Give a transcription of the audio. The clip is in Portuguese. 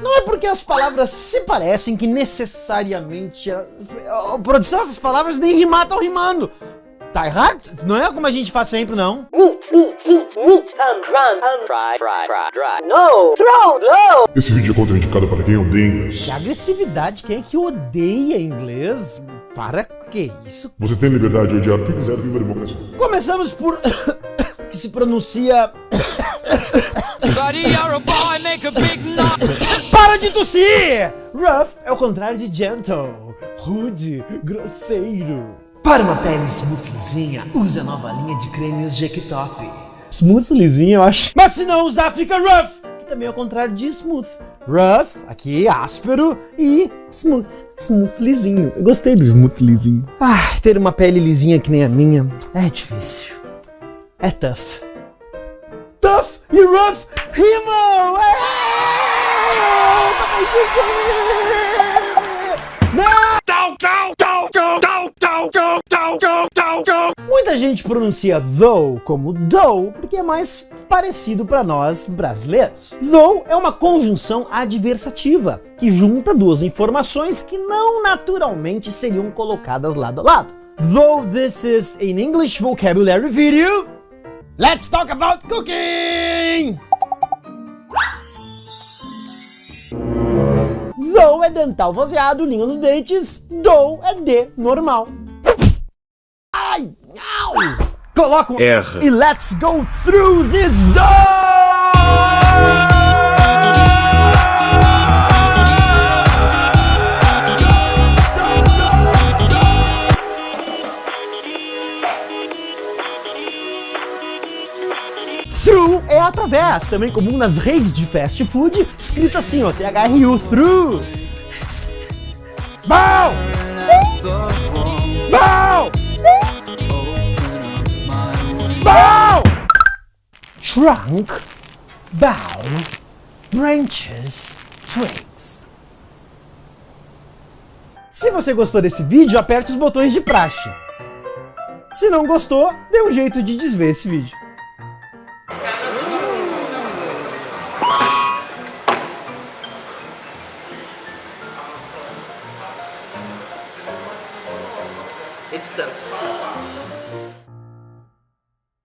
Não é porque as palavras se parecem que necessariamente... Produção, essas palavras nem rimar estão rimando. Tá errado? Não é como a gente faz sempre, não. Esse vídeo é contraindicado para quem odeia inglês. Que agressividade, quem é que odeia inglês? Para que isso? Você tem liberdade de odiar o que quiser, viva a democracia. Começamos por... que se pronuncia... Para de tossir! Rough é o contrário de gentle, rude, grosseiro. Para uma pele smoothzinha, use a nova linha de cremes Jequitop. Smoothzinho, eu acho. Mas se não usar, fica rough, que também é o contrário de smooth. Rough, aqui, áspero, e smooth, smoothlizinho. Eu gostei do smoothlizinho. Ah, ter uma pele lisinha que nem a minha é difícil. É tough. Tough e rough rimam! Muita gente pronuncia though como though porque é mais parecido para nós brasileiros. Though é uma conjunção adversativa que junta duas informações que não naturalmente seriam colocadas lado a lado. Though this is an English vocabulary video, let's talk about cooking! Though é dental vozeado, linha nos dentes, though é D normal. Ai, au! Coloca um R. E let's go through this door! Through é através, também comum nas redes de fast food, escrito assim, ó, THRU, through. Bow! Bow! Bow! Trunk, bow, branches, twigs. Se você gostou desse vídeo, aperte os botões de praxe. Se não gostou, dê um jeito de desver esse vídeo. It's tough.